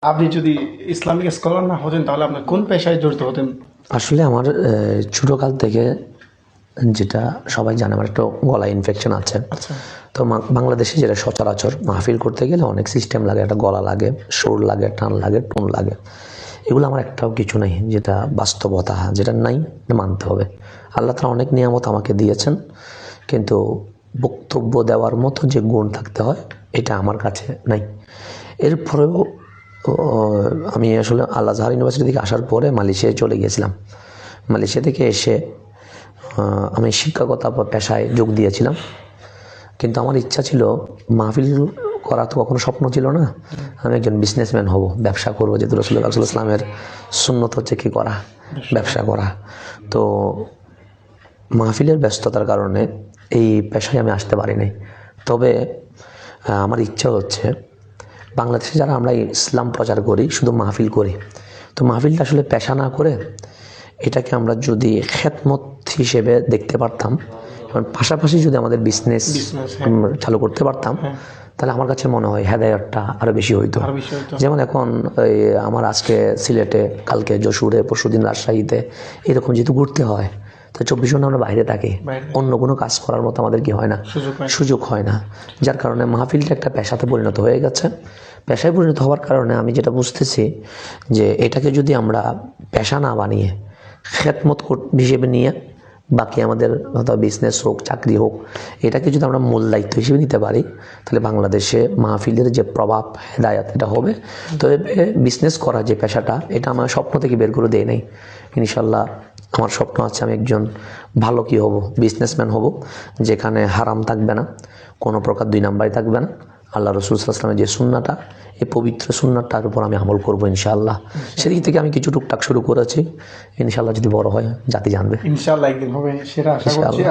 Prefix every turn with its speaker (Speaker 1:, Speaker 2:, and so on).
Speaker 1: আপনি যদি Islamic scholar না হতেন তাহলে আপনি কোন পেশায় জড়িত হতেন?
Speaker 2: আসলে আমার ছোটোকাল থেকে যেটা সবাই জানে, আমার একটা গলা ইনফেকশন আছে।
Speaker 1: আচ্ছা।
Speaker 2: তো বাংলাদেশে যেটা সচরাচর মাহফিল করতে গেলে অনেক সিস্টেম লাগে, একটা গলা লাগে, সুর লাগে, টান লাগে, টোন লাগে। এগুলো আমার একটাও কিছু নেই, যেটা বাস্তবতা, যেটা নাই মানতে হবে। আল্লাহ তাআলা অনেক নিয়ামত আমাকে দিয়েছেন, কিন্তু বক্তব্য দেওয়ার মতো যে গুণ থাকতে হয় এটা আমার কাছে নাই। এরপরেও আমি আসলে আল আজহার ইউনিভার্সিটি থেকে আসার পরে মালয়েশিয়ায় চলে গিয়েছিলাম। মালয়েশিয়া থেকে এসে আমি শিক্ষকতা পেশায় যোগ দিয়েছিলাম। কিন্তু আমার ইচ্ছা ছিল, মাহফিল করা তো কখনো স্বপ্ন ছিল না, আমি একজন বিজনেসম্যান হব, ব্যবসা করবো। যেহেতু রাসূলুল্লাহ সাল্লাল্লাহু আলাইহি ওয়াসাল্লামের সুন্নত হচ্ছে কি করা, ব্যবসা করা। তো মাহফিলের ব্যস্ততার কারণে এই পেশায় আমি আসতে পারি নাই। তবে আমার ইচ্ছা হচ্ছে, বাংলাদেশে যারা আমরা ইসলাম প্রচার করি, শুধু মাহফিল করি, তো মাহফিলটা আসলে পেশা না করে এটাকে আমরা যদি খেদমত হিসেবে দেখতে পারতাম এবং পাশাপাশি যদি আমাদের বিজনেস চালু করতে পারতাম, তাহলে আমার কাছে মনে হয় হেদায়েতটা আরও বেশি হইতো। যেমন এখন আমার আজকে সিলেটে, কালকে যশোরে, পরশুদিন রাজশাহীতে, এরকম যেহেতু ঘুরতে হয়, তো 24 ঘন্টা আমরা বাইরে থাকি, অন্য কোনো কাজ করার মতো আমাদের কি হয় না, সুযোগ হয় না। যার কারণে মাহফিলটা একটা পেশাতে পরিণত হয়ে গেছে। পেশায় পরিণত হওয়ার কারণে আমি যেটা বুঝতেছি যে এটাকে যদি আমরা পেশা না বানিয়ে খেদমত হিসেবে নিয়ে, বাকি আমাদের হয়তো বিজনেস হোক, চাকরি হোক, এটাকে যদি আমরা মূল দায়িত্ব হিসেবে নিতে পারি, তাহলে বাংলাদেশে মাহফিলের যে প্রভাব, হেদায়াত, এটা হবে। তবে বিজনেস করা যে পেশাটা, এটা আমার স্বপ্ন থেকে বের করে দেয় নাই। ইনশাল্লাহ আমার স্বপ্ন আছে, আমি একজন ভালো কি হব, বিজনেসম্যান হব, যেখানে হারাম থাকবে না, কোনো প্রকার দুই নাম্বারই থাকবে না। আল্লাহ রাসূল সাল্লাল্লাহু আলাইহি ওয়াসাল্লামের যে সুন্নাহটা, এই পবিত্র সুন্নাহটার উপর আমি আমল করবো ইনশাআল্লাহ। সেদিক থেকে আমি কিছু টুকটাক শুরু করেছি। ইনশাআল্লাহ যদি বড় হয় জাতি জানবে।
Speaker 1: ইনশাআল্লাহ একদিন হবে, সেটা আশা করছি।